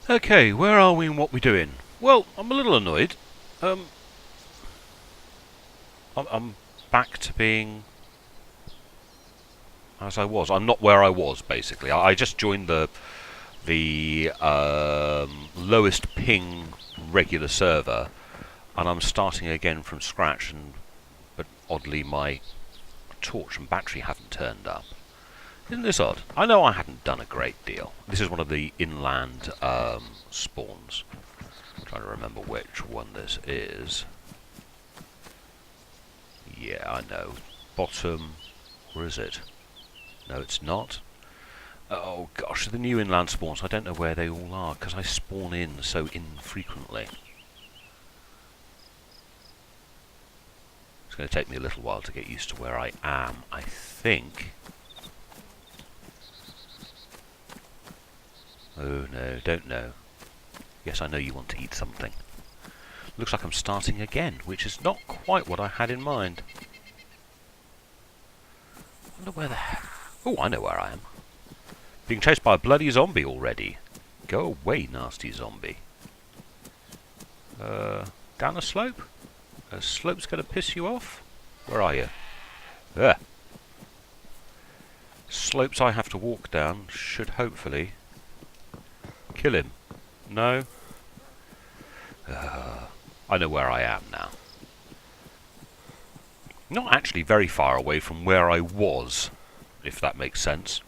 Okay, where are we and what we doing? Well, I'm a little annoyed. Um, I'm back to being as I was. I'm not where I was basically. I just joined the lowest ping regular server, and I'm starting again from scratch. But oddly, my torch and battery haven't turned up. Isn't this odd? I know I hadn't done a great deal. This is one of the inland spawns. I'm trying to remember which one this is. Yeah, I know. Bottom. Where is it? No, it's not. Oh gosh, the new inland spawns. I don't know where they all are because I spawn in so infrequently. It's going to take me a little while to get used to where I am, I think. Oh no, don't know. Yes, I know you want to eat something. Looks like I'm starting again, which is not quite what I had in mind. I wonder where the heck... Oh, I know where I am. Being chased by a bloody zombie already. Go away, nasty zombie. Down a slope? A slope's going to piss you off? Where are you? There. Slopes I have to walk down should hopefully kill him. No? I know where I am now. Not actually very far away from where I was, if that makes sense.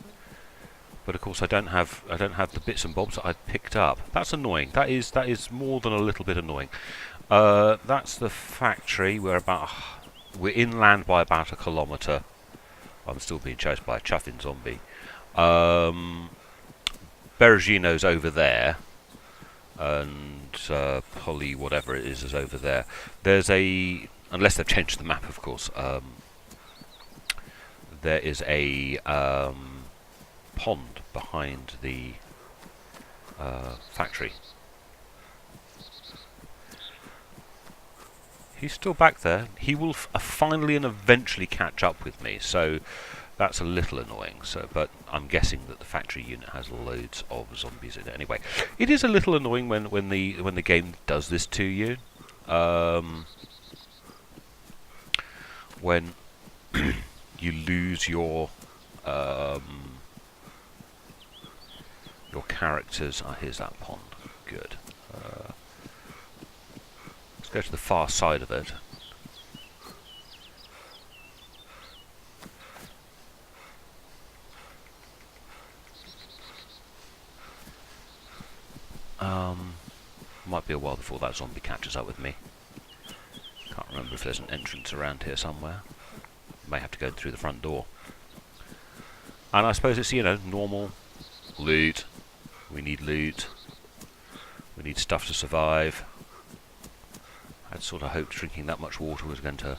But of course I don't have the bits and bobs that I'd picked up. That's annoying. That is more than a little bit annoying. That's the factory. We're inland by about 1 kilometre. I'm still being chased by a chuffing zombie. Bergino's over there, and Polly, whatever it is over there. There's a, unless they've changed the map, of course. There is a pond behind the factory. He's still back there. He will finally and eventually catch up with me, so that's a little annoying. So, but I'm guessing that the factory unit has loads of zombies in it. Anyway, it is a little annoying when the game does this to you. When you lose your characters. Ah, here's that pond. Good. Let's go to the far side of it. Might be a while before that zombie catches up with me. Can't remember if there's an entrance around here somewhere. May have to go through the front door. And I suppose it's, you know, normal loot. We need loot. We need stuff to survive. I'd sort of hoped drinking that much water was going to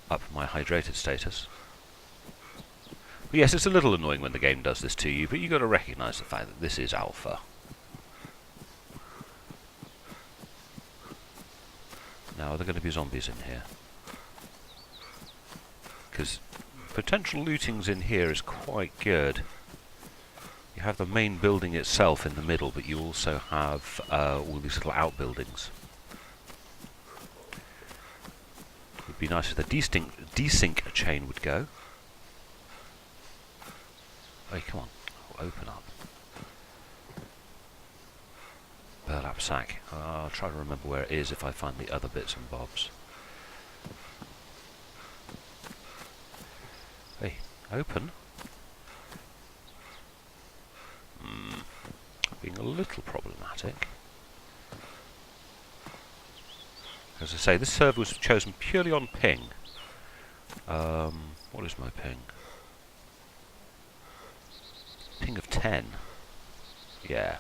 up my hydrated status. But yes, it's a little annoying when the game does this to you, but you've got to recognise the fact that this is alpha. Now, are there going to be zombies in here? Because potential lootings in here is quite good. You have the main building itself in the middle, but you also have all these little outbuildings. It would be nice if the desync chain would go. Hey, come on, open up. Burlap sack. I'll try to remember where it is if I find the other bits and bobs. Hey, open. Being a little problematic. As I say, this server was chosen purely on ping. What is my ping? Ping of 10. Yeah.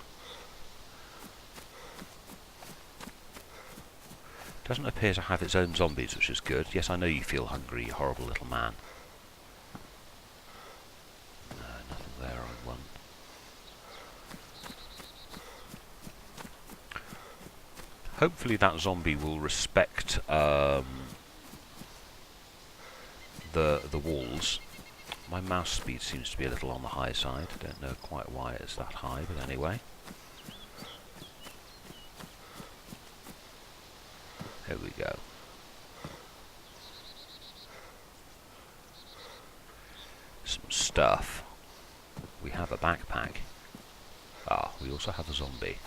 Doesn't appear to have its own zombies, which is good. Yes, I know you feel hungry, you horrible little man. No, nothing there on one. Hopefully that zombie will respect the walls. My mouse speed seems to be a little on the high side. I don't know quite why it's that high, but anyway. Here we go. Some stuff. We have a backpack. Ah, we also have a zombie.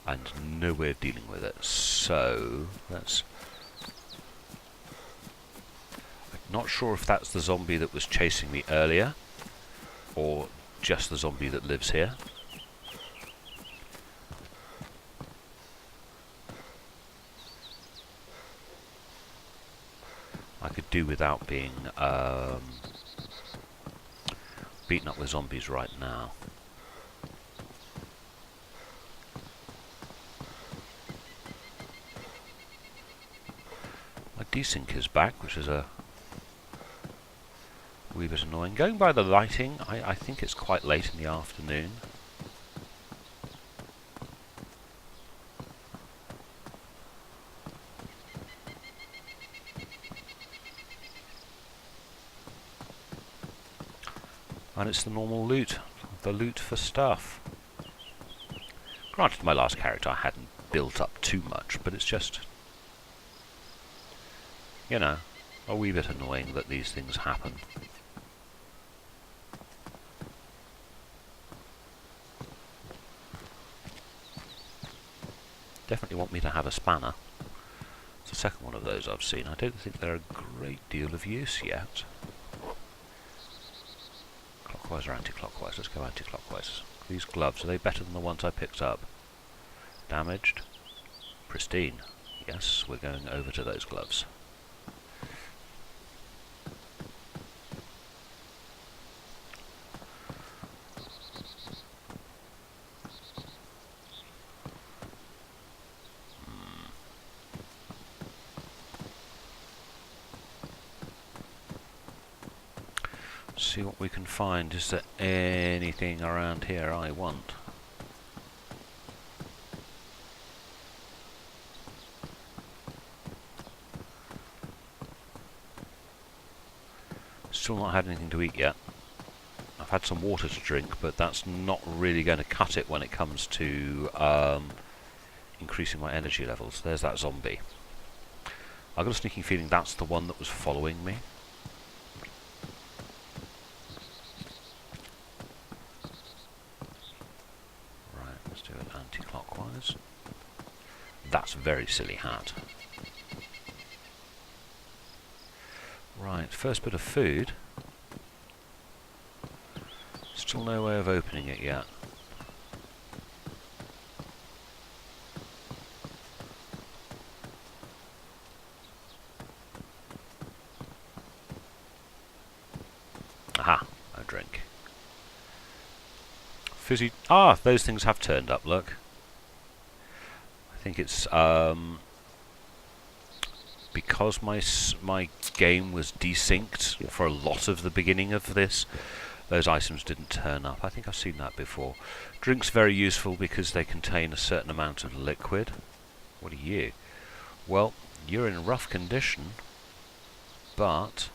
And no way of dealing with it. So, let's... I'm not sure if that's the zombie that was chasing me earlier, or just the zombie that lives here. I could do without being beaten up with zombies right now. My desync is back, which is a wee bit annoying. Going by the lighting, I think it's quite late in the afternoon. And it's the normal loot, the loot for stuff. Granted, my last character I hadn't built up too much, but it's just, you know, a wee bit annoying that these things happen. Definitely want me to have a spanner. It's the second one of those I've seen. I don't think they're a great deal of use yet. Clockwise or anti-clockwise? Let's go anti-clockwise. These gloves, are they better than the ones I picked up? Damaged? Pristine. Yes, we're going over to those gloves. See what we can find. Is there anything around here I want? Still not had anything to eat yet. I've had some water to drink, but that's not really going to cut it when it comes to increasing my energy levels. There's that zombie. I've got a sneaking feeling that's the one that was following me. Do it anti-clockwise. That's a very silly hat. Right, first bit of food. Still no way of opening it yet. Aha, a drink. Fizzy. Ah, those things have turned up, look. I think it's because my game was desynced for a lot of the beginning of this, those items didn't turn up. I think I've seen that before. Drinks very useful because they contain a certain amount of liquid. What are you? Well, you're in rough condition, but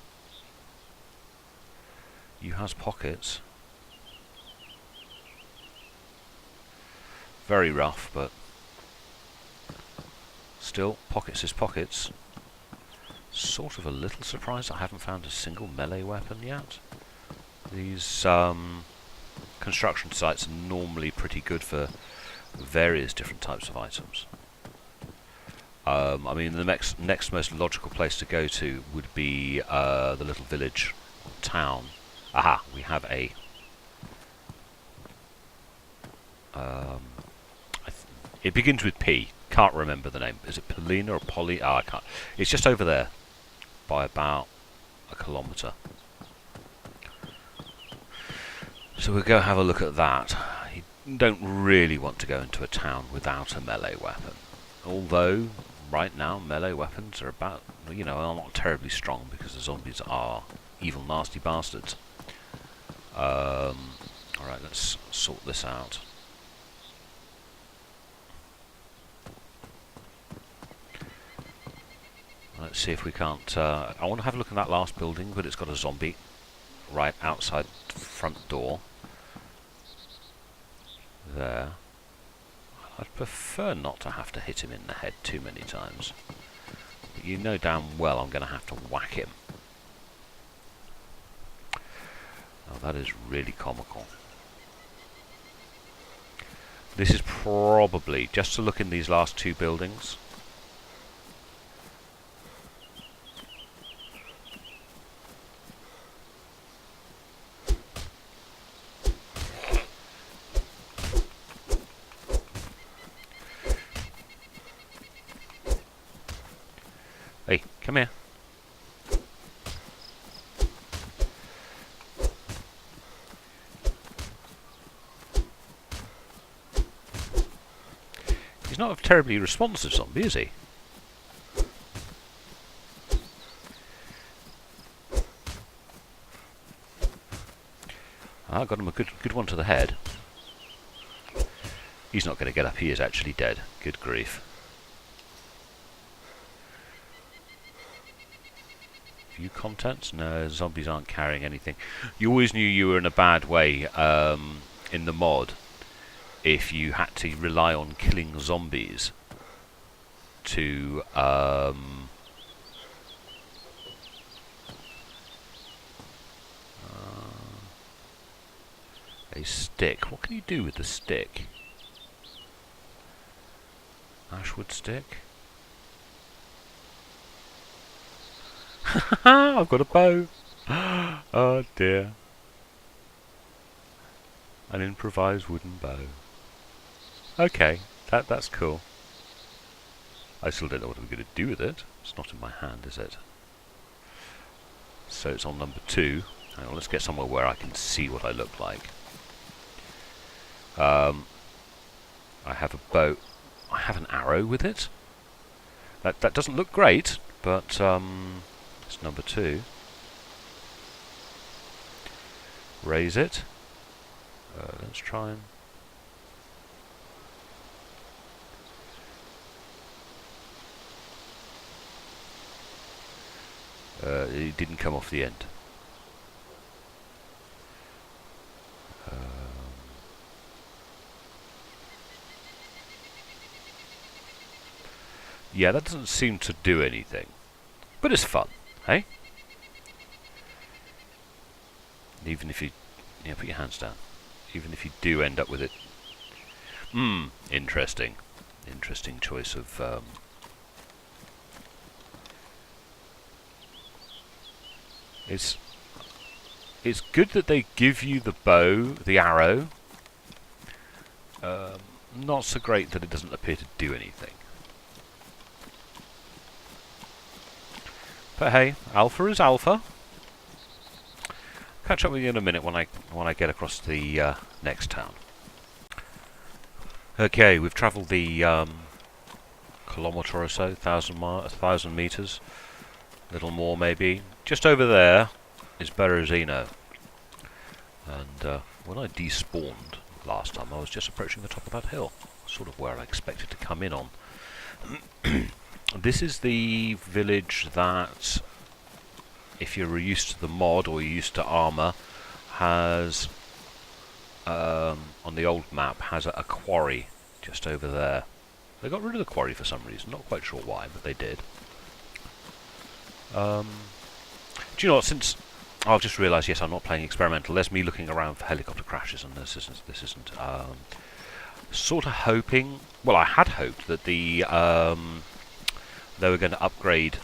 you has pockets. Very rough, but still, pockets is pockets. Sort of a little surprised I haven't found a single melee weapon yet. These construction sites are normally pretty good for various different types of items. I mean, the next most logical place to go to would be the little village town. Aha, we have a it begins with P. Can't remember the name. Is it Polina or Polly? Ah, I can't. It's just over there by about a kilometre. So we'll go have a look at that. You don't really want to go into a town without a melee weapon. Although, right now, melee weapons are about, you know, are not terribly strong because the zombies are evil, nasty bastards. Alright, let's sort this out. Let's see if we can't... I want to have a look at that last building, but it's got a zombie right outside the front door. There. I'd prefer not to have to hit him in the head too many times. But you know damn well I'm going to have to whack him. Oh, that is really comical. This is probably, just to look in these last two buildings, hey, come here. He's not a terribly responsive zombie, is he? I got him a good one to the head. He's not going to get up. He is actually dead. Good grief. View contents? No, zombies aren't carrying anything. You always knew you were in a bad way in the mod if you had to rely on killing zombies to a stick. What can you do with the stick? Ashwood stick? I've got a bow! Oh dear. An improvised wooden bow. Okay, that's cool. I still don't know what I'm going to do with it. It's not in my hand, is it? So it's on number 2. Hang on, let's get somewhere where I can see what I look like. I have a bow. I have an arrow with it. That doesn't look great, but it's number 2. Raise it. Let's try and... it didn't come off the end. Yeah, that doesn't seem to do anything. But it's fun, hey? Even if you... yeah, put your hands down. Even if you do end up with it... interesting. Interesting choice of... It's good that they give you the bow, the arrow. Not so great that it doesn't appear to do anything. But hey, alpha is alpha. Catch up with you in a minute when I get across to the next town. Okay, we've travelled the kilometre or so, 1,000 metres, a little more maybe. Just over there is Berezino, and when I despawned last time, I was just approaching the top of that hill, sort of where I expected to come in on. This is the village that, if you're used to the mod or you're used to armour, has, on the old map, has a quarry just over there. They got rid of the quarry for some reason, not quite sure why, but they did. Do you know what, since... I've just realised, yes, I'm not playing experimental, there's me looking around for helicopter crashes, and this isn't sort of hoping... Well, I had hoped that the... they were going to upgrade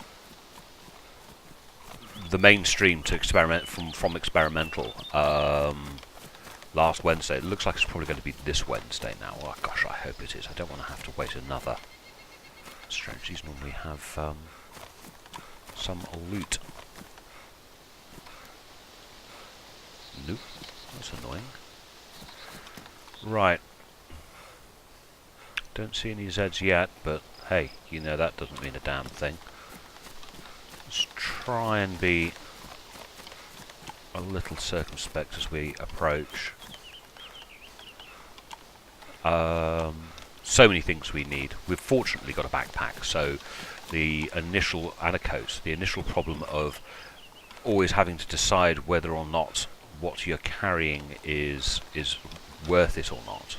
the mainstream to from experimental last Wednesday. It looks like it's probably going to be this Wednesday now. Oh gosh, I hope it is. I don't want to have to wait another. Strange, these normally have some loot. Nope, that's annoying. Right. Don't see any Zeds yet, but hey, you know that doesn't mean a damn thing. Let's try and be a little circumspect as we approach. So many things we need. We've fortunately got a backpack, so the initial, and a coat, the initial problem of always having to decide whether or not what you're carrying is worth it or not.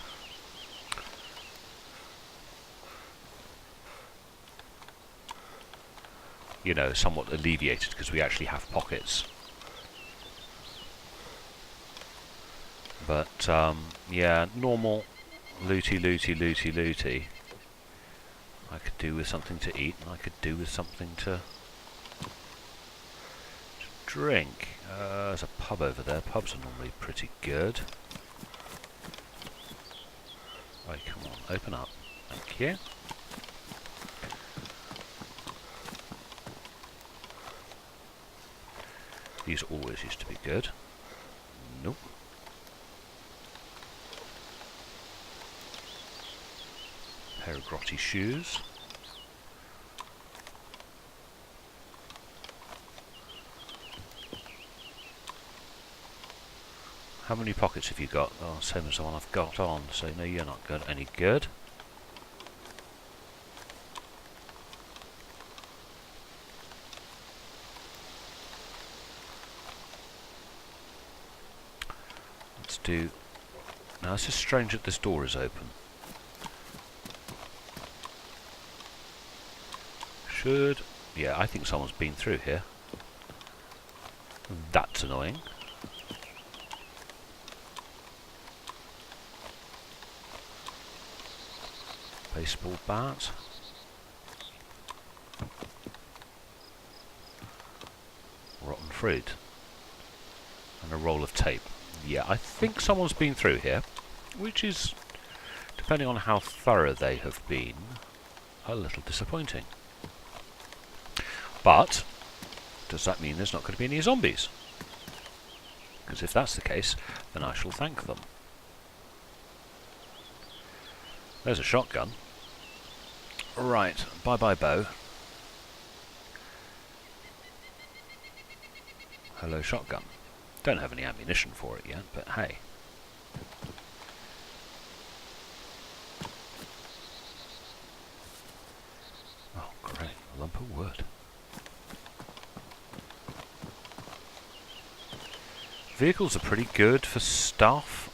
you know, somewhat alleviated because we actually have pockets. But yeah, normal looty, looty, looty, looty. I could do with something to eat, and I could do with something to drink. There's a pub over there. Pubs are normally pretty good. Right, come on, open up. Thank you. These always used to be good. Nope. Pair of grotty shoes. How many pockets have you got? Oh, same as the one I've got on, so no, you're not good. Any good. Let's do... Now, it's just strange that this door is open. Should... Yeah, I think someone's been through here. That's annoying. Baseball bat. Rotten fruit. And a roll of tape. Yeah, I think someone's been through here, which is, depending on how thorough they have been, a little disappointing. But, does that mean there's not going to be any zombies? Because if that's the case, then I shall thank them. There's a shotgun. Right, bye-bye bow. Hello shotgun. Don't have any ammunition for it yet, but hey. Oh great, a lump of wood. Vehicles are pretty good for stuff.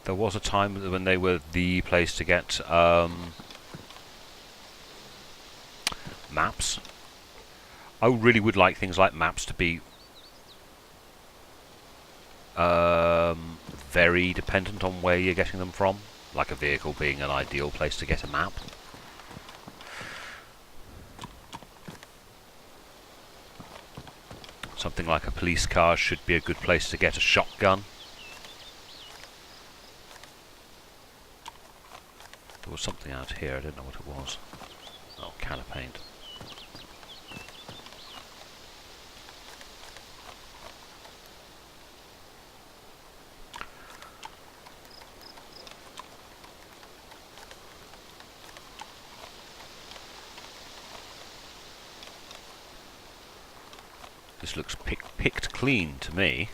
There was a time when they were the place to get maps. I really would like things like maps to be very dependent on where you're getting them from, like a vehicle being an ideal place to get a map. Something like a police car should be a good place to get a shotgun. There was something out here, I didn't know what it was. Oh, can of paint. This looks picked clean to me.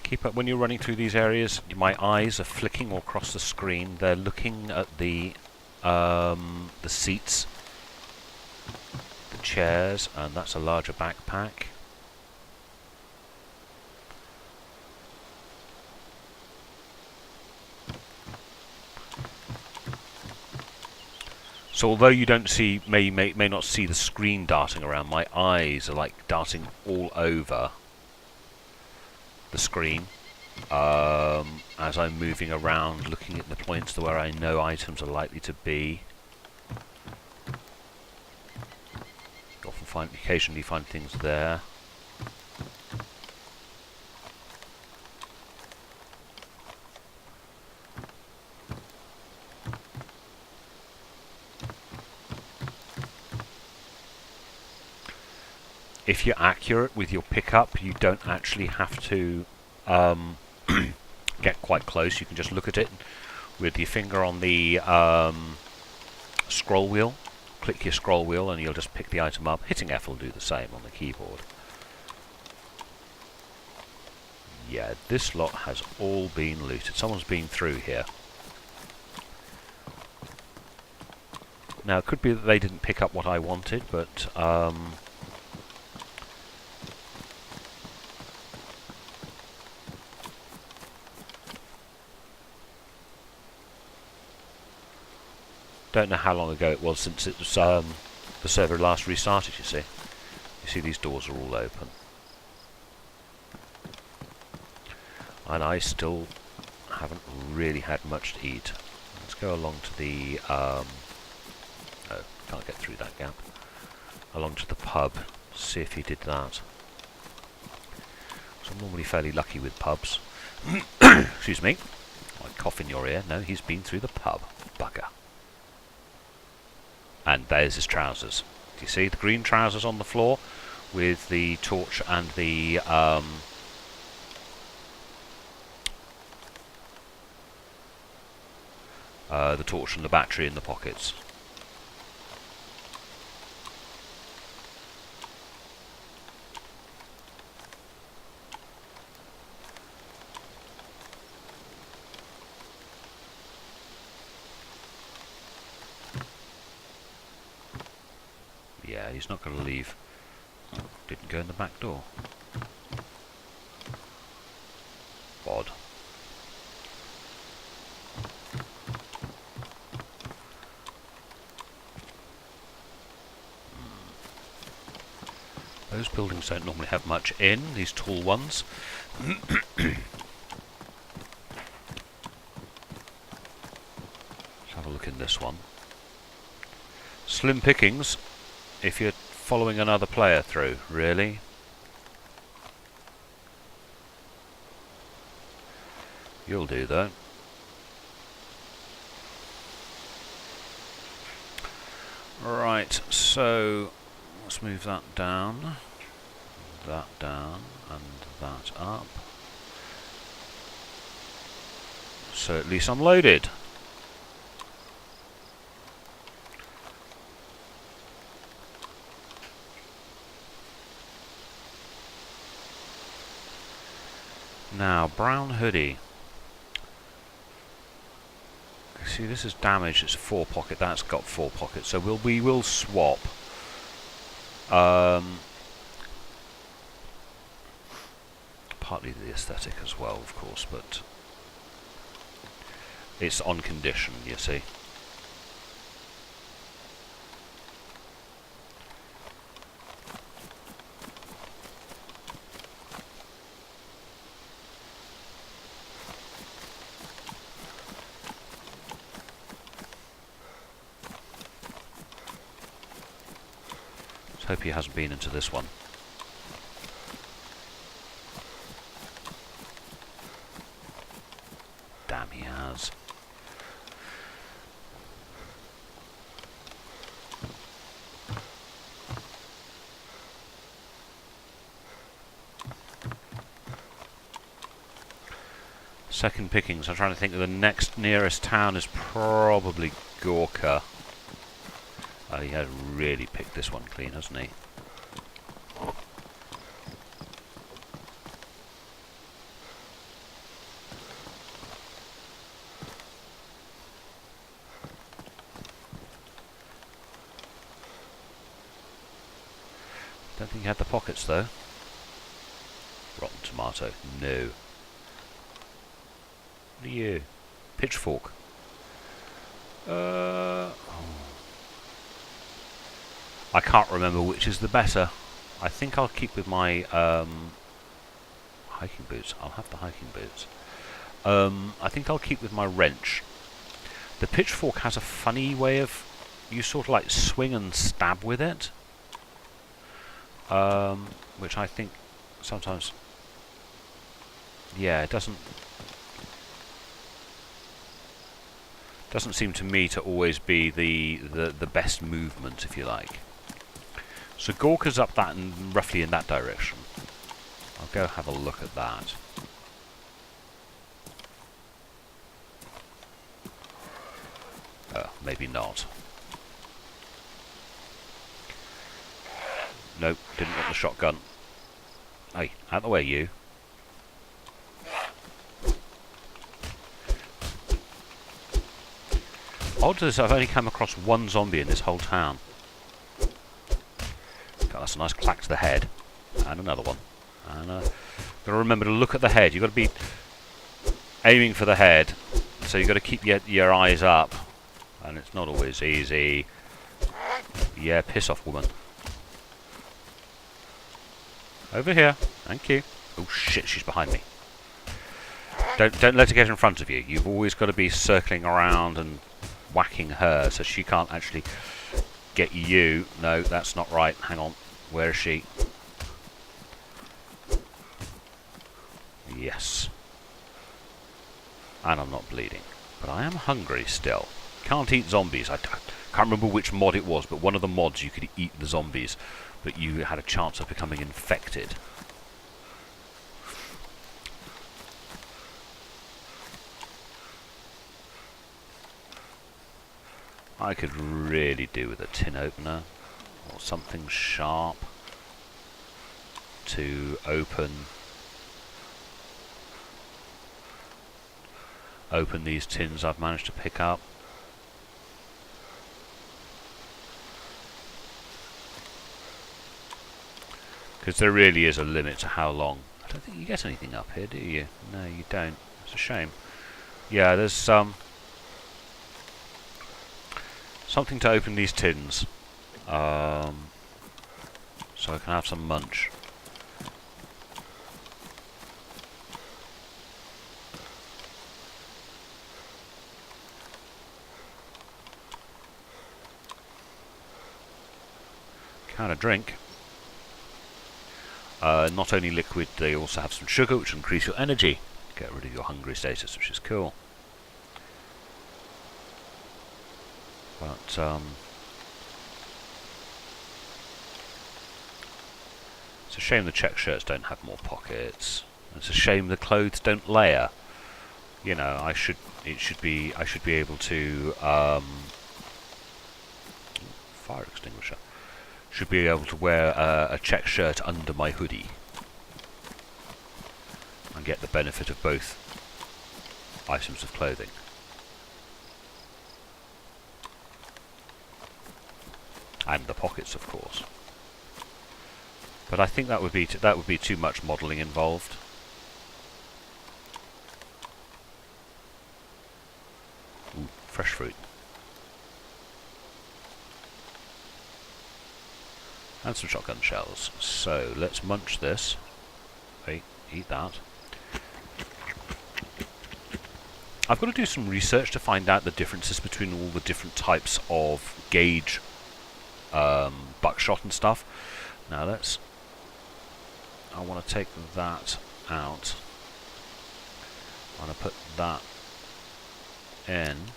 Keep up when you're running through these areas. My eyes are flicking all across the screen. They're looking at the seats, the chairs, and that's a larger backpack. So although you don't see, may not see the screen darting around, my eyes are like darting all over the screen as I'm moving around, looking at the points where I know items are likely to be. Occasionally find things there. If you're accurate with your pickup, you don't actually have to get quite close. You can just look at it with your finger on the scroll wheel. Click your scroll wheel and you'll just pick the item up. Hitting F will do the same on the keyboard. Yeah, this lot has all been looted. Someone's been through here. Now, it could be that they didn't pick up what I wanted, but don't know how long ago it was since it was the server last restarted, you see. You see these doors are all open. And I still haven't really had much to eat. Let's go along to the oh, can't get through that gap. Along to the pub, see if he did that. So I'm normally fairly lucky with pubs. Excuse me. I cough in your ear. No, he's been through the pub. Bugger. And there's his trousers. Do you see the green trousers on the floor with the torch and the torch and the battery in the pockets? Yeah, he's not going to leave. Didn't go in the back door. Odd. Those buildings don't normally have much in, these tall ones. Let's have a look in this one. Slim pickings if you're following another player through, really. You'll do though. Right, so let's move that down, and that up. So at least I'm loaded. Now, brown hoodie. See, this is damaged. It's a 4 pocket. That's got 4 pockets. So we will swap. Partly the aesthetic as well, of course, but it's on condition, you see. Hope he hasn't been into this one. Damn, he has. Second pickings. I'm trying to think of the next nearest town is probably Gorka. He has really picked this one clean, hasn't he? Don't think he had the pockets though. Rotten tomato. No. What are you? Pitchfork. I can't remember which is the better. I think I'll keep with my hiking boots. I'll have the hiking boots. I think I'll keep with my wrench. The pitchfork has a funny way of... you sort of like swing and stab with it. Which I think sometimes... yeah, it doesn't seem to me to always be the best movement, if you like. So Gorka's up that and roughly in that direction. I'll go have a look at that. Maybe not. Nope, didn't want the shotgun. Hey, out the way, you. Odd as I've only come across one zombie in this whole town. God, that's a nice clack to the head. And another one. And got to remember to look at the head. You've got to be aiming for the head. So you've got to keep your eyes up. And it's not always easy. Yeah, piss off, woman. Over here. Thank you. Oh shit, she's behind me. Don't let her get in front of you. You've always got to be circling around and whacking her so she can't actually get you. No, that's not right. Hang on. Where is she? Yes. And I'm not bleeding. But I am hungry still. Can't eat zombies. I can't remember which mod it was, but one of the mods you could eat the zombies, but you had a chance of becoming infected. I could really do with a tin opener or something sharp to open these tins I've managed to pick up. Because there really is a limit to how long. I don't think you get anything up here, do you? No, you don't. It's a shame. Yeah, there's something to open these tins, so I can have some munch. Can of drink. Not only liquid, they also have some sugar, which increase your energy. Get rid of your hungry status, which is cool. But it's a shame the check shirts don't have more pockets. It's a shame the clothes don't layer. You know, I should be able to fire extinguisher. Should be able to wear a check shirt under my hoodie and get the benefit of both items of clothing. And the pockets, of course. But I think that would be too much modelling involved. Ooh, fresh fruit. And some shotgun shells. So let's munch this. Hey, eat that. I've got to do some research to find out the differences between all the different types of gauge buckshot and stuff. Now I want to take that out. I want to put that in.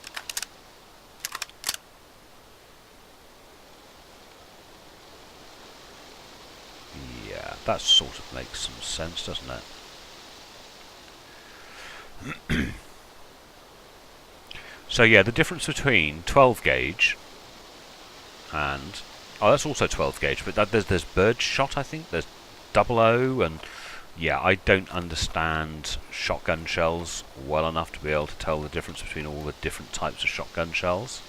Yeah, that sort of makes some sense, doesn't it? So yeah, the difference between 12 gauge and... Oh, that's also 12 gauge, but there's bird shot, I think. There's 00, and yeah, I don't understand shotgun shells well enough to be able to tell the difference between all the different types of shotgun shells.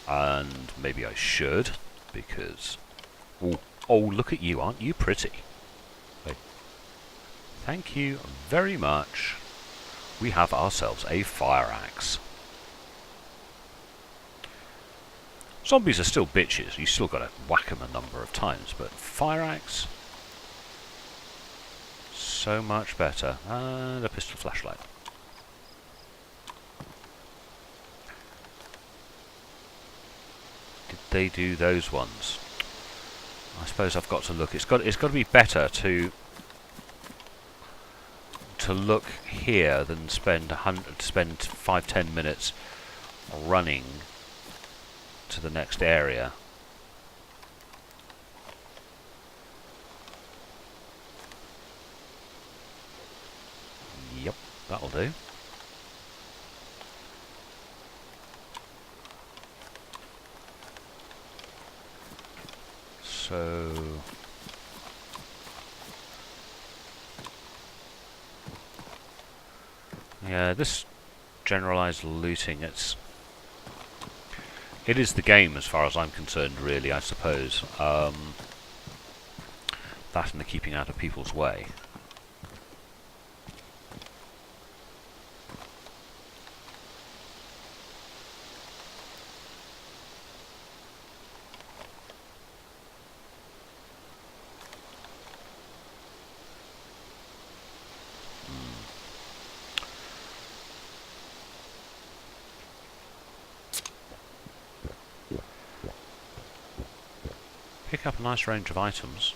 And maybe I should, because... Oh, look at you, aren't you pretty? Wait. Thank you very much. We have ourselves a fire axe. Zombies are still bitches, you still got to whack them a number of times, but fire axe, so much better. And a pistol flashlight. Did they do those ones? I suppose I've got to look. It's got to be better to look here than spend 5-10 minutes running to the next area. Yep, that'll do. So yeah, this generalized looting, it's It is the game as far as I'm concerned, really, I suppose. That and the keeping out of people's way. Pick up a nice range of items.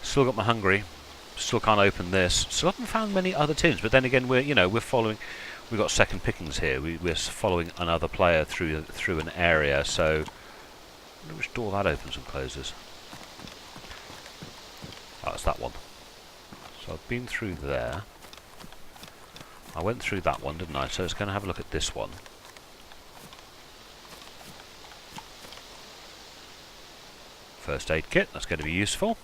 Still got my hungry. Still can't open this. Still haven't found many other tins. But then again, we're following. We've got second pickings here. We're following another player through an area. So, I wonder which door that opens and closes. Oh, it's that one. So I've been through there. I went through that one, didn't I? So it's going to have a look at this one. First aid kit, that's going to be useful.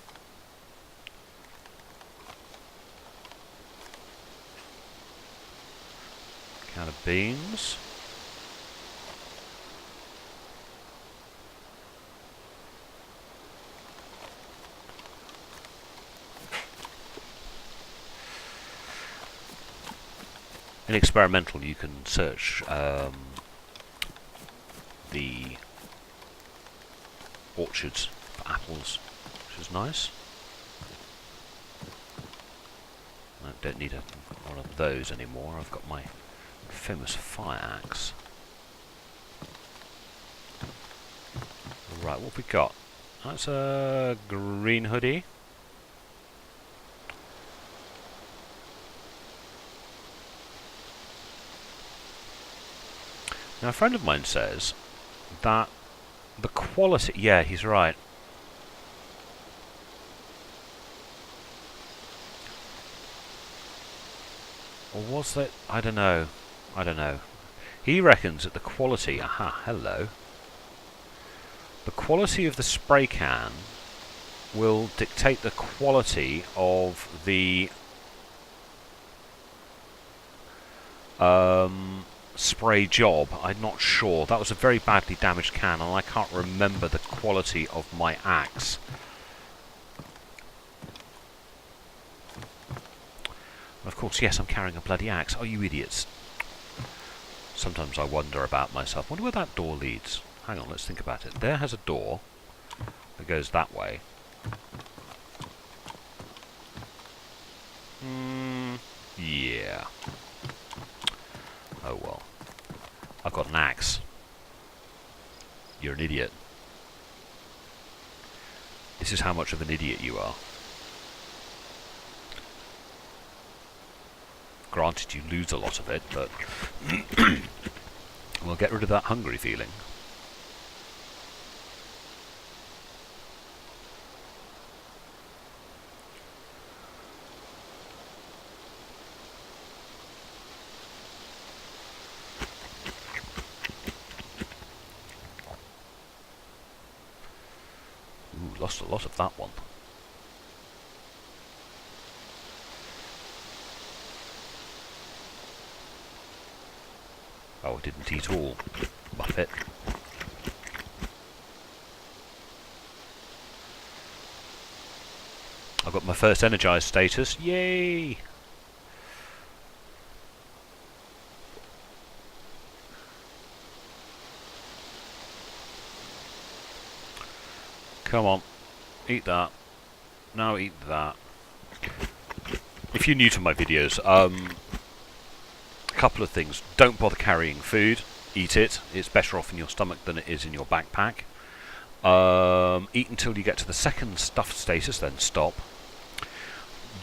Can of beans. In experimental, you can search the orchards for apples, which is nice. I don't need one of those anymore. I've got my famous fire axe. Right, what have we got? That's a green hoodie. Now, a friend of mine says that the quality... Yeah, he's right. Or was that... I don't know. I don't know. He reckons that the quality... Aha, hello. The quality of the spray can will dictate the quality of the... spray job. I'm not sure. That was a very badly damaged can, and I can't remember the quality of my axe. Of course, yes, I'm carrying a bloody axe. Oh, you idiots. Sometimes I wonder about myself. Wonder where that door leads. Hang on, let's think about it. There has a door that goes that way. Yeah. Oh well. I've got an axe. You're an idiot. This is how much of an idiot you are. Granted, you lose a lot of it, but we'll get rid of that hungry feeling. Ooh, lost a lot of that one. Oh, I didn't eat all. Muppet. I've got my first energized status. Yay! Come on. Eat that. Now eat that. If you're new to my videos, couple of things. Don't bother carrying food. Eat it. It's better off in your stomach than it is in your backpack. Eat until you get to the second stuffed status, then stop.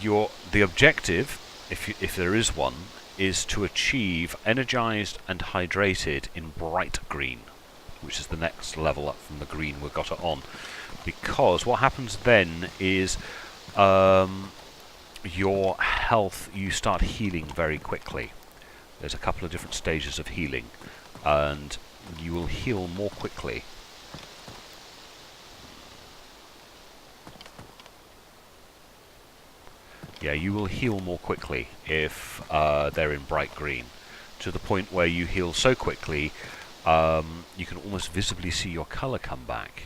The objective, if there is one, is to achieve energized and hydrated in bright green, which is the next level up from the green we've got it on. Because what happens then is your health, you start healing very quickly. There's a couple of different stages of healing, and you will heal more quickly. Yeah, you will heal more quickly if they're in bright green, to the point where you heal so quickly you can almost visibly see your colour come back.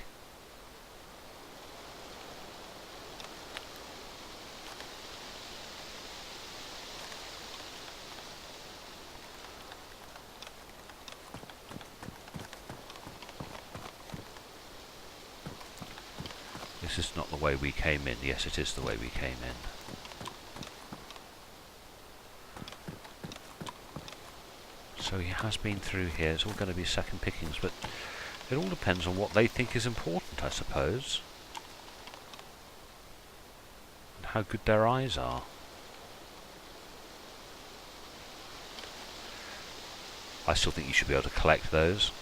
This is not the way we came in. Yes, it is the way we came in. So he has been through here. It's all going to be second pickings, but it all depends on what they think is important, I suppose. And how good their eyes are. I still think you should be able to collect those.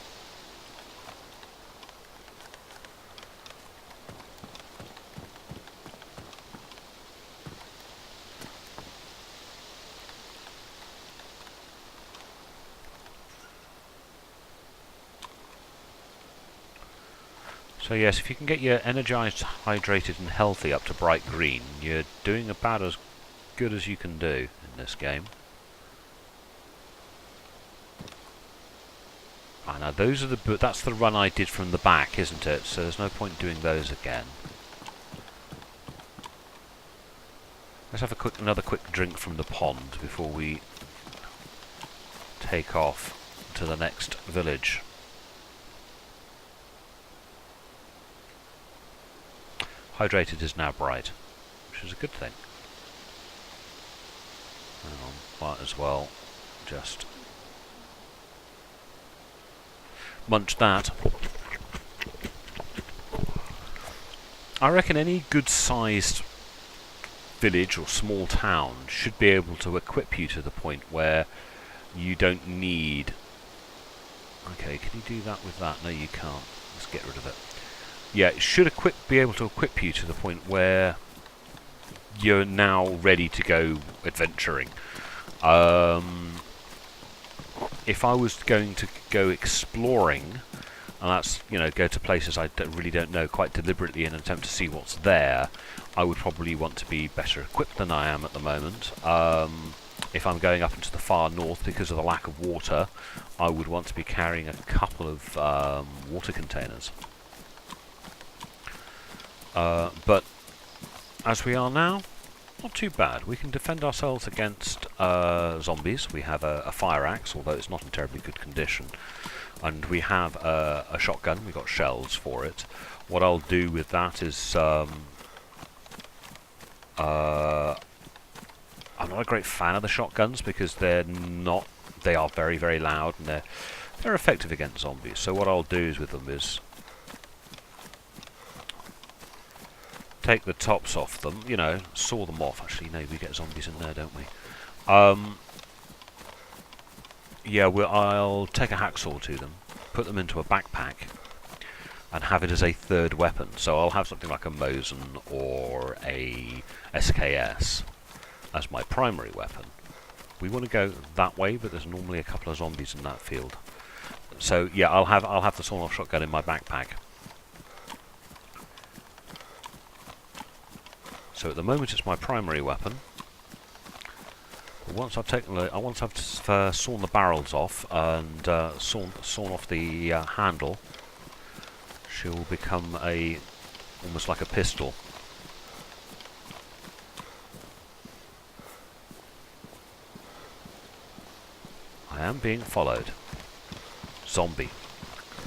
So yes, if you can get your energized, hydrated and healthy up to bright green, you're doing about as good as you can do in this game. Now those are that's the run I did from the back, isn't it? So there's no point doing those again. Let's have another quick drink from the pond before we take off to the next village. Hydrated is now bright, which is a good thing. Hang on, might as well just munch that. I reckon any good-sized village or small town should be able to equip you to the point where you don't need... Okay, can you do that with that? No, you can't. Let's get rid of it. Yeah, it should be able to equip you to the point where you're now ready to go adventuring. If I was going to go exploring, and that's, you know, go to places I really don't know quite deliberately in an attempt to see what's there, I would probably want to be better equipped than I am at the moment. If I'm going up into the far north because of the lack of water, I would want to be carrying a couple of water containers. But as we are now, not too bad. We can defend ourselves against zombies. We have a fire axe, although it's not in terribly good condition. And we have a shotgun. We've got shells for it. What I'll do with that is... I'm not a great fan of the shotguns because they are very, very loud and they're effective against zombies. So what I'll do with them is take the tops off them, you know, saw them off. Actually, no, we get zombies in there, don't we? Yeah, I'll take a hacksaw to them, put them into a backpack, and have it as a third weapon. So I'll have something like a Mosin or a SKS as my primary weapon. We want to go that way, but there's normally a couple of zombies in that field. So yeah, I'll have the sawn-off shotgun in my backpack. So at the moment it's my primary weapon. But once I've sawn the barrels off and sawn off the handle, she will become almost like a pistol. I am being followed. Zombie.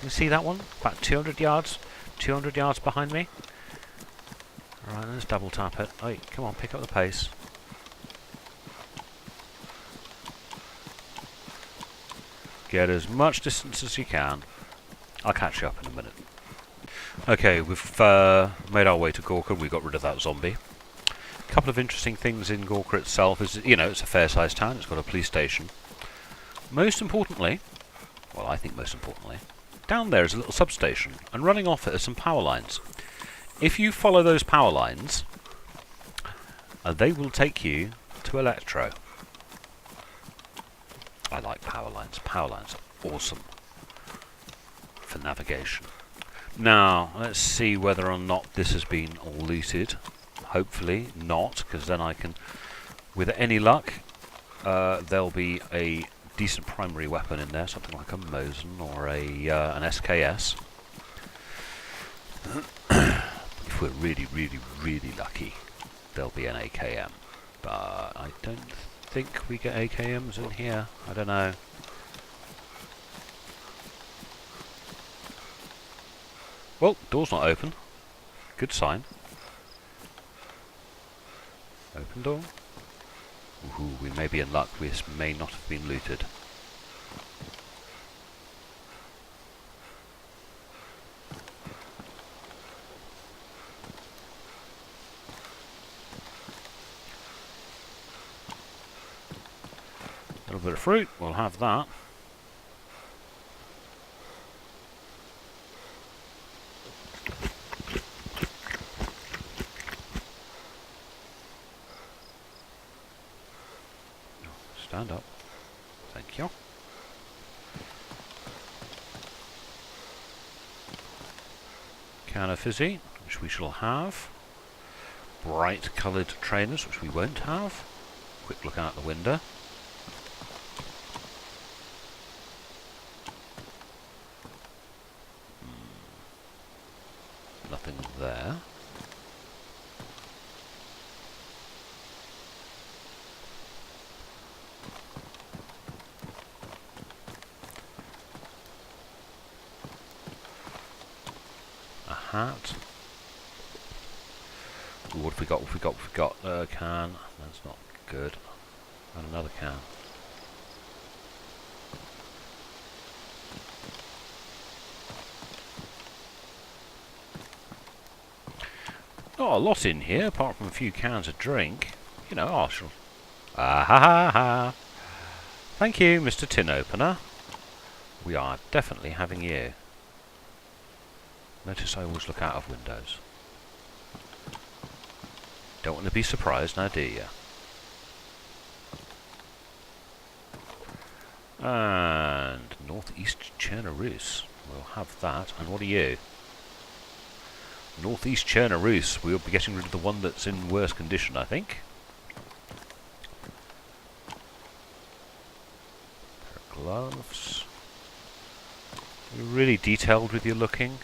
You see that one? About 200 yards? 200 yards behind me? Alright, let's double tap it. Hey, come on, pick up the pace. Get as much distance as you can. I'll catch you up in a minute. Okay, we've made our way to Gorka. We got rid of that zombie. A couple of interesting things in Gorka itself is, you know, it's a fair-sized town. It's got a police station. Most importantly, well, I think most importantly, down there is a little substation, and running off it are some power lines. If you follow those power lines, they will take you to Electro. I like power lines. Power lines are awesome for navigation. Now, let's see whether or not this has been looted. Hopefully not, because then I can, with any luck, there'll be a decent primary weapon in there, something like a Mosin or an SKS. If we're really, really, really lucky, there'll be an AKM. But I don't think we get AKMs in here. I don't know. Well, door's not open. Good sign. Open door. Ooh, we may be in luck. This may not have been looted. A little bit of fruit. We'll have that. Stand up. Thank you. Can of fizzy, which we shall have. Bright coloured trainers, which we won't have. Quick look out the window. Nothing there. Hat. Ooh, what have we got? What have we got? What have we got? A can. That's not good. And another can. Not a lot in here, apart from a few cans of drink. You know, I shall. Ah ha ha ha! Thank you, Mr. Tin Opener. We are definitely having you. Notice I always look out of windows. Don't want to be surprised now, do you? And Northeast Chernaroos. We'll have that. And what are you? Northeast Chernaroos. We'll be getting rid of the one that's in worse condition, I think. Pair of gloves. You're really detailed with your looking.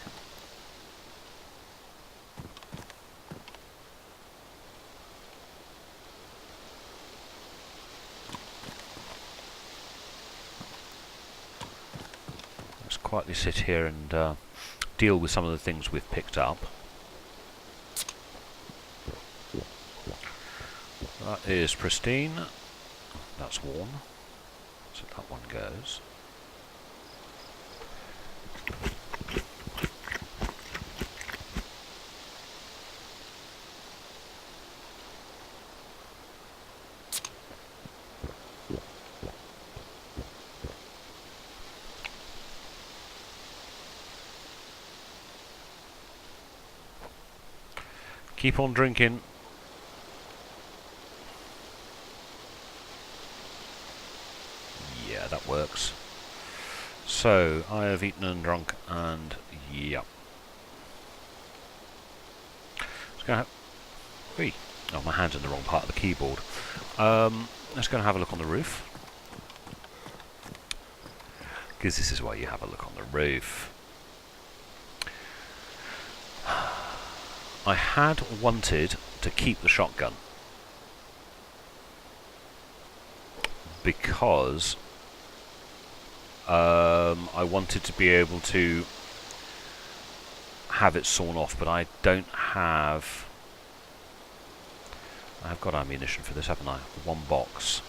Quietly sit here and deal with some of the things we've picked up. That is pristine. That's worn. So that one goes. Keep on drinking. Yeah, that works. So, I have eaten and drunk, and yep. Let's go have... Whee! Oh, my hand's in the wrong part of the keyboard. Let's go and have a look on the roof. Because this is why you have a look on the roof. I had wanted to keep the shotgun because I wanted to be able to have it sawn off, but I don't have... I've got ammunition for this, haven't I? One box.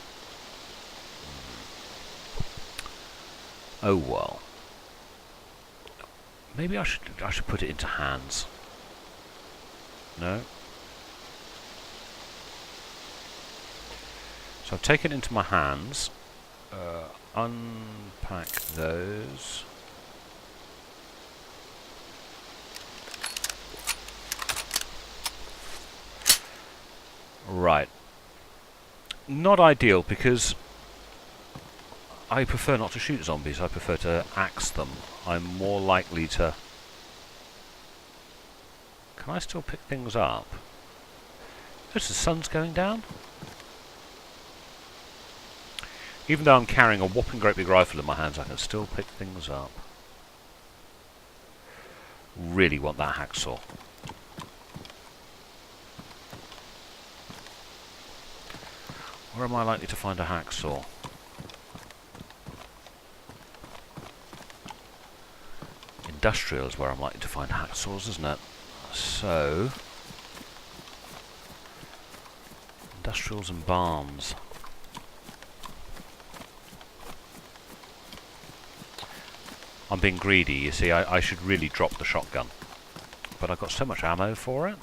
Oh well. Maybe I should put it into hands. No. So I've taken it into my hands, unpack those. Right. Not ideal because I prefer not to shoot zombies, I prefer to axe them. I'm more likely to... Can I still pick things up? Notice the sun's going down. Even though I'm carrying a whopping great big rifle in my hands, I can still pick things up. Really want that hacksaw. Where am I likely to find a hacksaw? Industrial is where I'm likely to find hacksaws, isn't it? So... industrials and barns. I'm being greedy, you see. I should really drop the shotgun. But I've got so much ammo for it.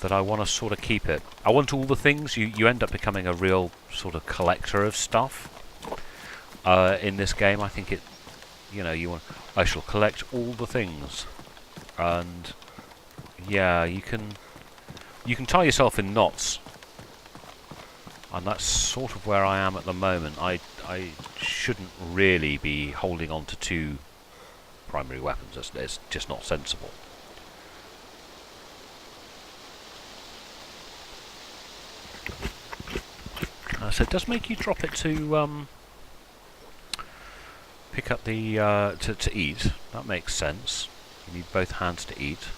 That I want to sort of keep it. I want all the things. You end up becoming a real sort of collector of stuff in this game. I think it, you know, I shall collect all the things, and yeah, you can tie yourself in knots, and that's sort of where I am at the moment. I shouldn't really be holding on to two primary weapons. It's just not sensible. So it does make you drop it to pick up the to eat. That makes sense. You need both hands to eat.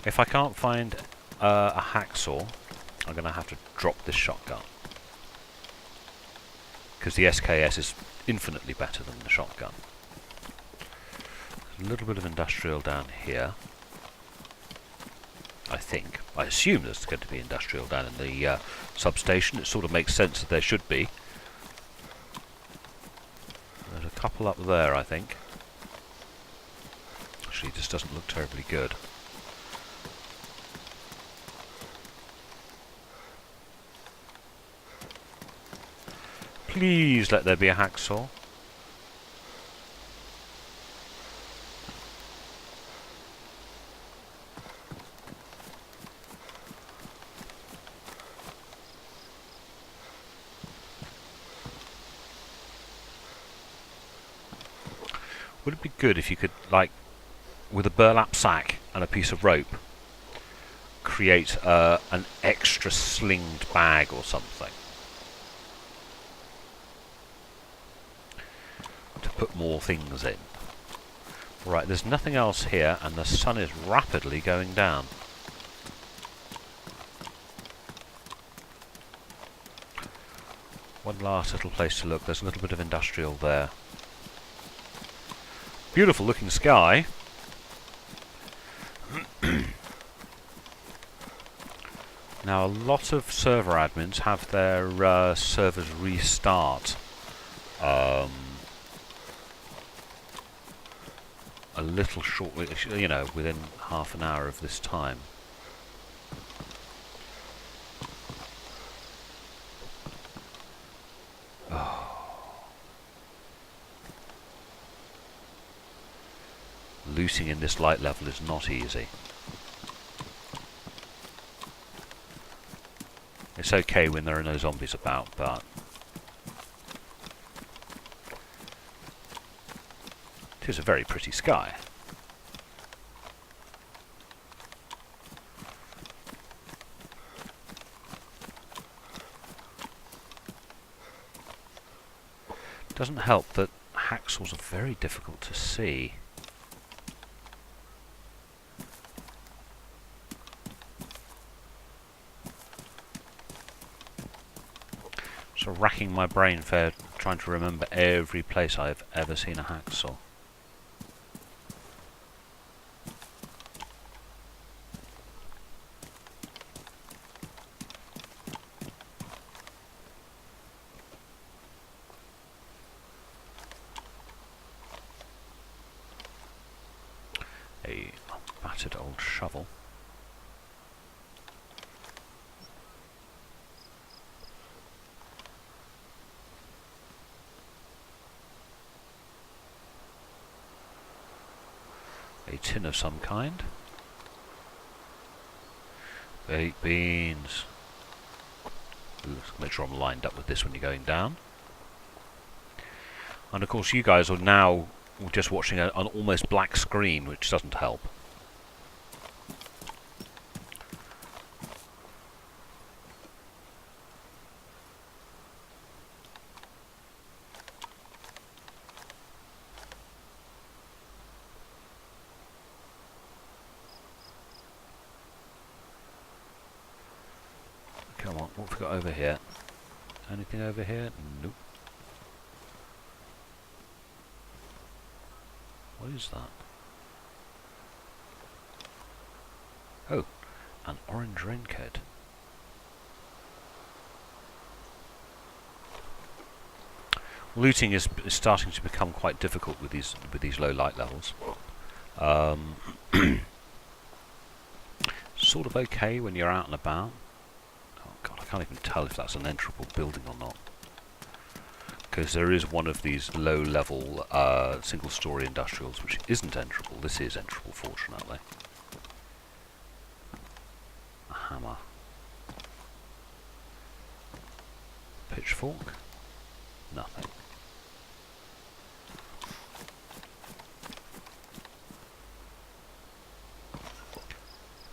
If I can't find a hacksaw, I'm going to have to drop this shotgun. Because the SKS is infinitely better than the shotgun. There's a little bit of industrial down here. I think. I assume there's going to be industrial down in the substation. It sort of makes sense that there should be. There's a couple up there, I think. Actually, this doesn't look terribly good. Please let there be a hacksaw. Would it be good if you could, like, with a burlap sack and a piece of rope, create an extra slinged bag or something? Put more things in. Right, there's nothing else here, and the sun is rapidly going down. One last little place to look. There's a little bit of industrial there. Beautiful looking sky. Now, a lot of server admins have their servers restart a little shortly, you know, within half an hour of this time. Oh. Looting in this light level is not easy. It's okay when there are no zombies about, but it is a very pretty sky. Doesn't help that hacksaws are very difficult to see. So racking my brain for trying to remember every place I've ever seen a hacksaw. Hey. battered old shovel. A tin of some kind. Baked beans. Ooh, make sure I'm lined up with this when you're going down. And of course you guys are now just watching an almost black screen, which doesn't help. Come on, what have we got over here? Anything over here? Nope. What is that? Oh, an orange raincoat. Looting is starting to become quite difficult with these low light levels. Sort of okay when you're out and about. Oh god, I can't even tell if that's an enterable building or not. Because there is one of these low-level single-story industrials which isn't enterable. This is enterable, fortunately. A hammer. Pitchfork. Nothing.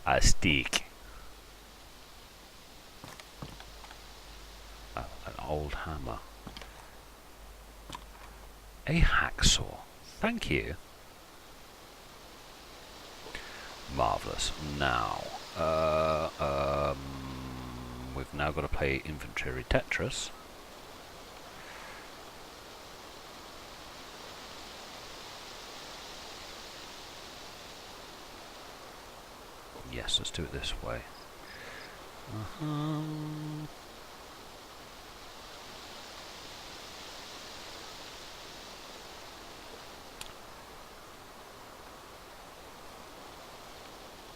A stick. Oh, an old hammer. A hacksaw. Thank you. Marvellous. Now, we've now got to play inventory Tetris. Yes, let's do it this way.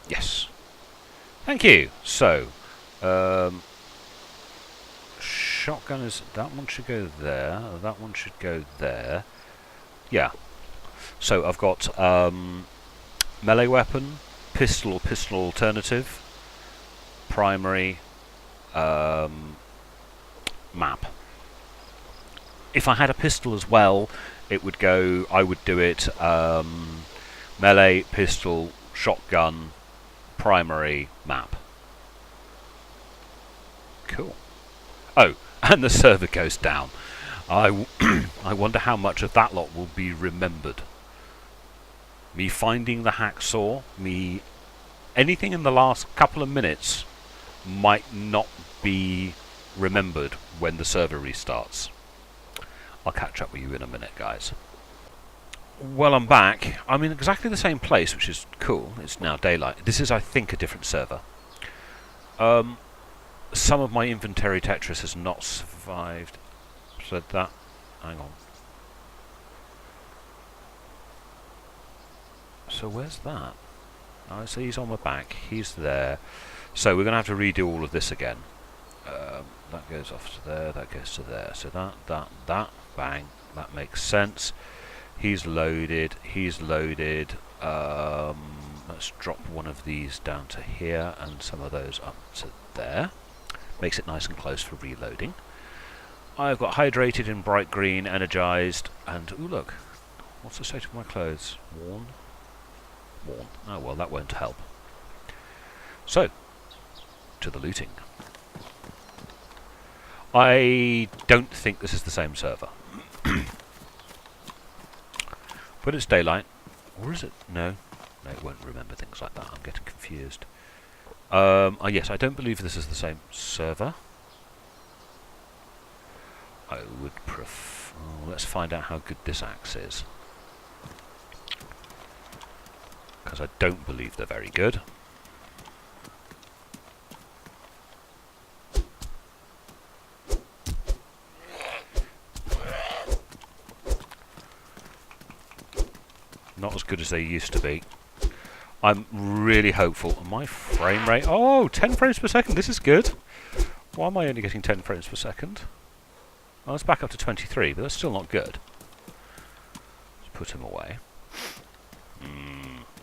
Yes. Thank you. So, shotgun is... that one should go there. That one should go there. Yeah. So, I've got melee weapon, pistol or pistol alternative, primary, map. If I had a pistol as well, it would go... I would do it melee, pistol, shotgun, primary, map. Cool. Oh, and the server goes down. I wonder how much of that lot will be remembered. Me finding the hacksaw, anything in the last couple of minutes might not be remembered when the server restarts. I'll catch up with you in a minute, guys. Well, I'm back. I'm in exactly the same place, which is cool. It's now daylight. This is, I think, a different server. Some of my inventory Tetris has not survived. Said that. Hang on. So where's that? Oh, so he's on my back. He's there. So we're going to have to redo all of this again. That goes off to there. That goes to there. So that. Bang. That makes sense. He's loaded. He's loaded. Let's drop one of these down to here and some of those up to there. Makes it nice and close for reloading. I've got hydrated in bright green, energized, and ooh look, what's the state of my clothes? Worn? Worn. Oh well, that won't help. So, to the looting. I don't think this is the same server. But it's daylight. Or is it? No. No, it won't remember things like that. I'm getting confused. Yes, I don't believe this is the same server. I would prefer... Oh, let's find out how good this axe is. Because I don't believe they're very good. Not as good as they used to be. I'm really hopeful. My frame rate... Oh, 10 frames per second. This is good. Why am I only getting 10 frames per second? Well, let's back up to 23, but that's still not good. Let's put him away.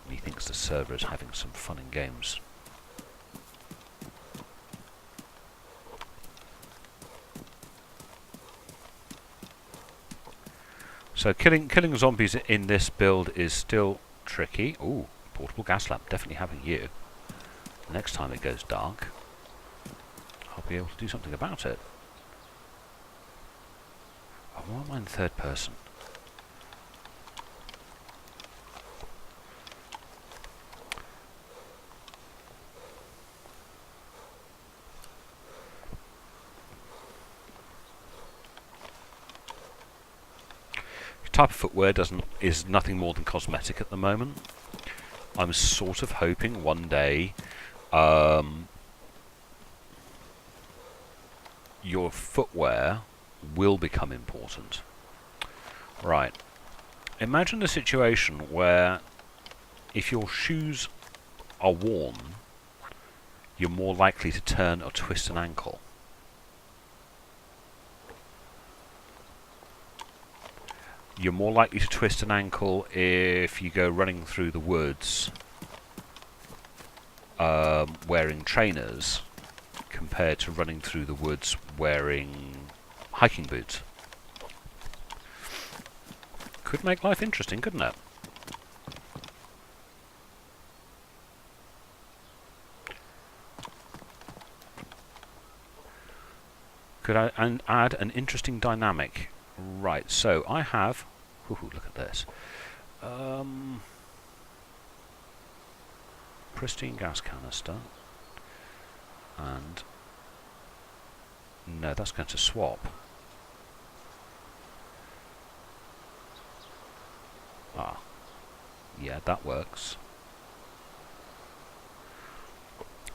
He thinks the server is having some fun and games. So killing zombies in this build is still tricky. Ooh, portable gas lamp. Definitely having you. Next time it goes dark, I'll be able to do something about it. Oh, why am I in third person? Type of footwear is nothing more than cosmetic at the moment. I'm sort of hoping one day your footwear will become important. Right. Imagine a situation where if your shoes are worn, you're more likely to turn or twist an ankle. You're more likely to twist an ankle if you go running through the woods wearing trainers compared to running through the woods wearing hiking boots. Could make life interesting, couldn't it? Could I add an interesting dynamic? Right, so I have... Ooh, look at this. Pristine gas canister. And... No, that's going to swap. Ah. Yeah, that works.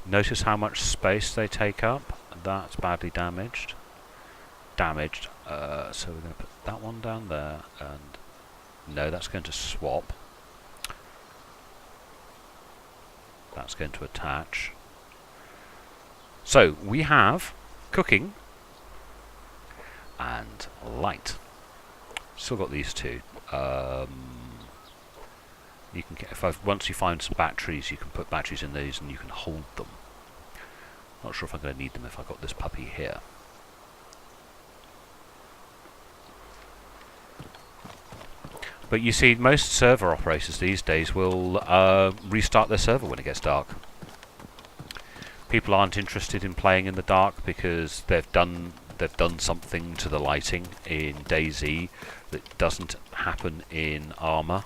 Notice how much space they take up. That's badly damaged. So we're going to put that one down there, and no, that's going to swap. That's going to attach. So we have cooking and light. Still got these two. You can get, once you find some batteries, you can put batteries in these and you can hold them. Not sure if I'm going to need them if I've got this puppy here. But you see, most server operators these days will restart their server when it gets dark. People aren't interested in playing in the dark because they've done something to the lighting in Dayz that doesn't happen in Armour,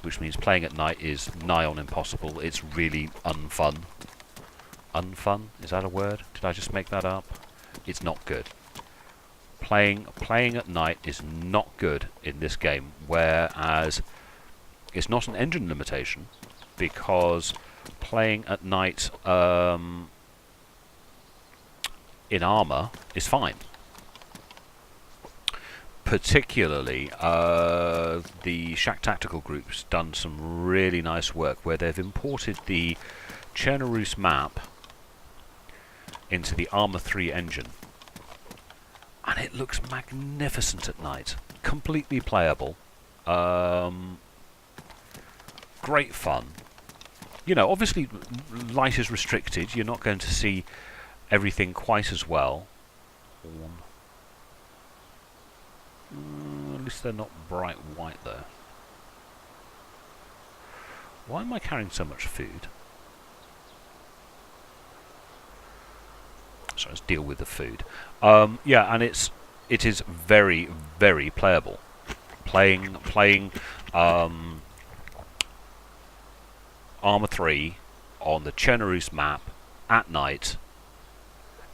which means playing at night is nigh on impossible. It's really unfun. Unfun? Is that a word? Did I just make that up? It's not good. Playing at night is not good in this game, whereas it's not an engine limitation, because playing at night in Armour is fine. Particularly, the Shack Tactical Group's done some really nice work where they've imported the Chernobyl map into the Armour 3 engine. And it looks magnificent at night. Completely playable. Great fun. You know, obviously light is restricted. You're not going to see everything quite as well. At least they're not bright white though. Why am I carrying so much food? So let's deal with the food. Yeah, and it is very, very playable. Playing Armour 3 on the Chernobyl map at night.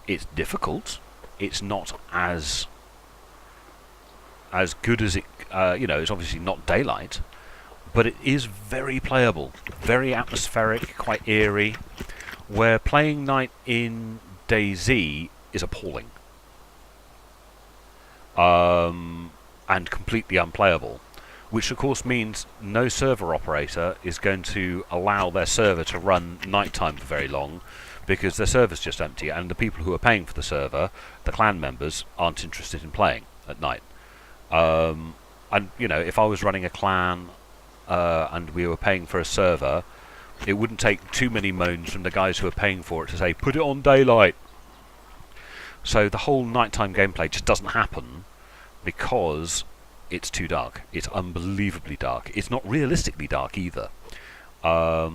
It's difficult. It's not as good as it. You know, it's obviously not daylight, but it is very playable, very atmospheric, quite eerie. Where playing night in Dayz is appalling and completely unplayable. which of course means no server operator is going to allow their server to run nighttime for very long, because their server's just empty, and the people who are paying for the server, the clan members, aren't interested in playing at night. And you know, if I was running a clan and we were paying for a server, it wouldn't take too many moans from the guys who are paying for it to say, put it on daylight. So the whole nighttime gameplay just doesn't happen because it's too dark. It's unbelievably dark. It's not realistically dark either. I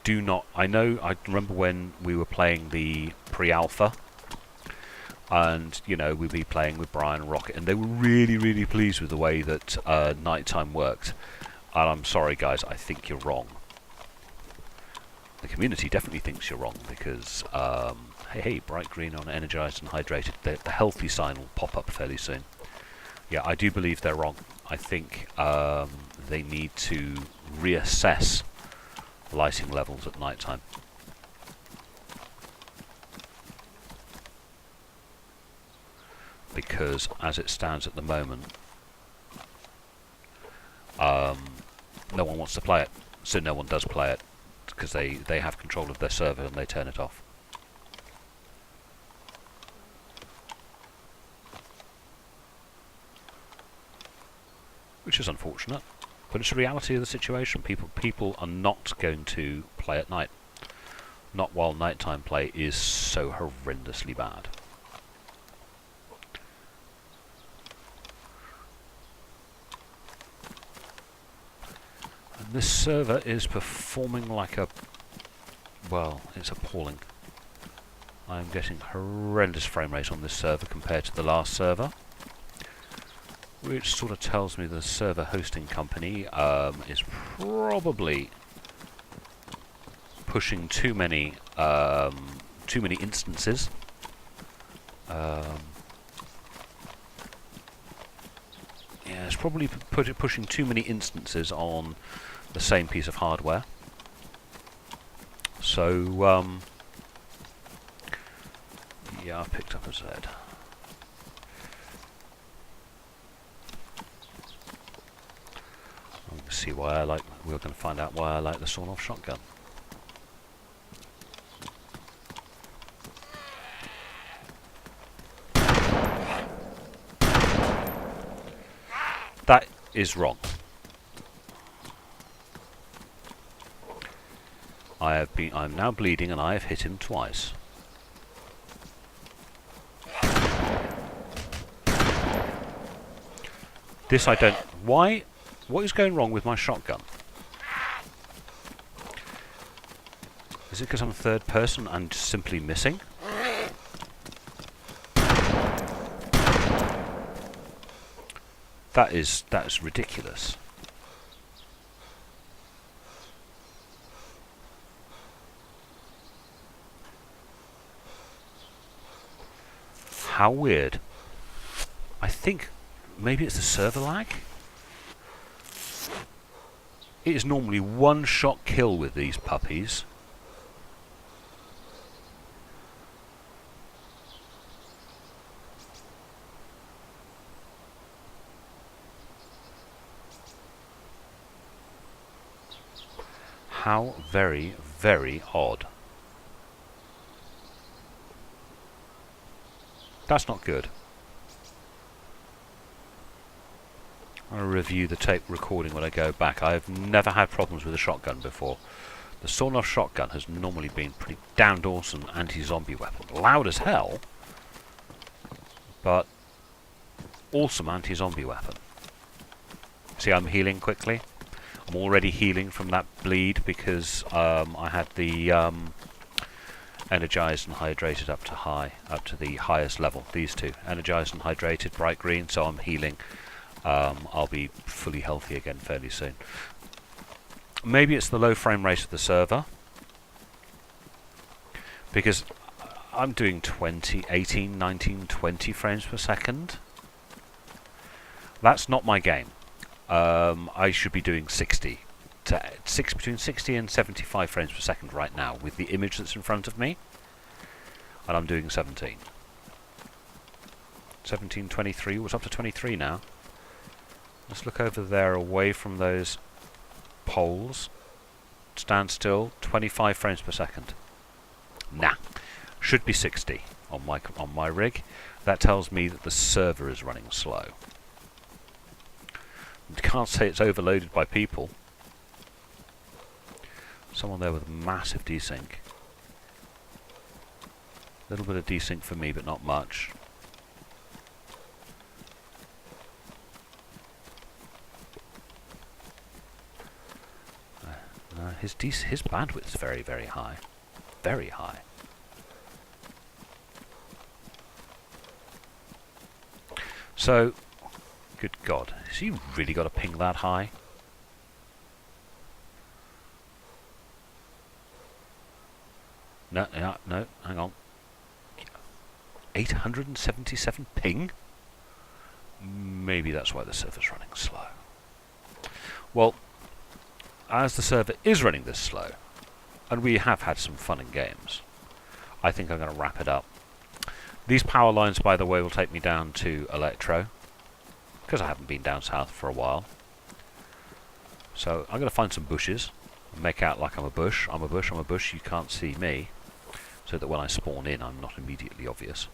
remember when we were playing the pre-alpha, and you know, we'd be playing with Brian and Rocket, and they were really, really pleased with the way that nighttime worked. And I'm sorry, guys, I think you're wrong. The community definitely thinks you're wrong, because hey, bright green on energized and hydrated. The healthy sign will pop up fairly soon. Yeah, I do believe they're wrong. I think they need to reassess lighting levels at night time. Because as it stands at the moment, no one wants to play it, so no one does play it, because they have control of their server and they turn it off. Which is unfortunate, but it's the reality of the situation. People are not going to play at night. Not while nighttime play is so horrendously bad. And this server is performing like a... well, it's appalling. I'm getting horrendous frame rate on this server compared to the last server, which sort of tells me the server hosting company is probably pushing too many instances. Yeah, it's probably pushing too many instances on the same piece of hardware. So yeah, I picked up a Z. See why I like. We're going to find out why I like the sawn-off shotgun. That is wrong. I'm now bleeding, and I have hit him twice. This I don't. Why? What is going wrong with my shotgun? Is it because I'm third person and just simply missing? That's ridiculous. How weird. I think maybe it's the server lag? It is normally one shot kill with these puppies. How very, very odd. That's not good. I'll review the tape recording when I go back. I've never had problems with a shotgun before. The sawn-off shotgun has normally been pretty damned awesome anti-zombie weapon. Loud as hell, but awesome anti-zombie weapon. See, I'm healing quickly. I'm already healing from that bleed because I had the energized and hydrated up to the highest level. These two, energized and hydrated, bright green. So I'm healing. I'll be fully healthy again fairly soon. Maybe it's the low frame rate of the server, because I'm doing 20, 18, 19, 20 frames per second. That's not my game. I should be doing between 60 and 75 frames per second right now with the image that's in front of me, and I'm doing 17. 17, 23, what's up to 23 now? Let's look over there away from those poles. Stand still, 25 frames per second. Nah, should be 60 on my rig. That tells me that the server is running slow. You can't say it's overloaded by people. Someone there with a massive desync. A little bit of desync for me, but not much. His bandwidth is very, very high. Very high. So, good God, has he really got to ping that high? No, no, hang on. 877 ping? Maybe that's why the server's running slow. Well, as the server is running this slow, and we have had some fun and games, I think I'm going to wrap it up. These power lines, by the way, will take me down to Electro, because I haven't been down south for a while. So I'm going to find some bushes, and make out like I'm a bush. I'm a bush, I'm a bush, you can't see me, so that when I spawn in, I'm not immediately obvious.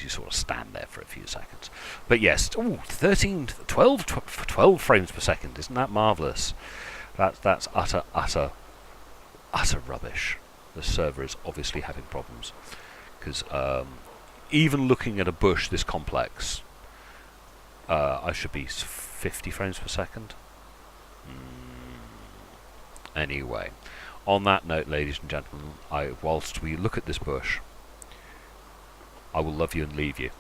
You sort of stand there for a few seconds. But yes, ooh, 12 frames per second. Isn't that marvellous? That's utter rubbish. The server is obviously having problems. Because even looking at a bush this complex, I should be 50 frames per second. Anyway, on that note, ladies and gentlemen, whilst we look at this bush, I will love you and leave you.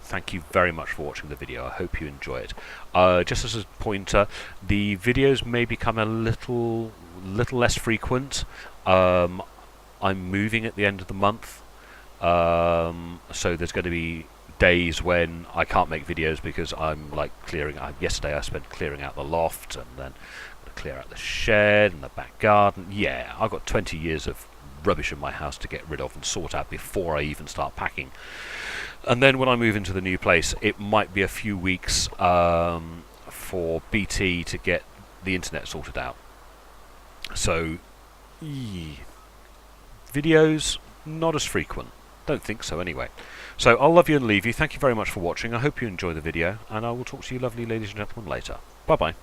Thank you very much for watching the video. I hope you enjoy it. Just as a pointer, the videos may become a little less frequent. I'm moving at the end of the month, so there's going to be days when I can't make videos because I'm like clearing. Yesterday I spent clearing out the loft, and then clear out the shed and the back garden. Yeah, I've got 20 years of rubbish in my house to get rid of and sort out before I even start packing. And then when I move into the new place, it might be a few weeks for BT to get the internet sorted out. So, videos, not as frequent. Don't think so anyway. So I'll love you and leave you. Thank you very much for watching. I hope you enjoy the video, and I will talk to you lovely ladies and gentlemen later. Bye bye.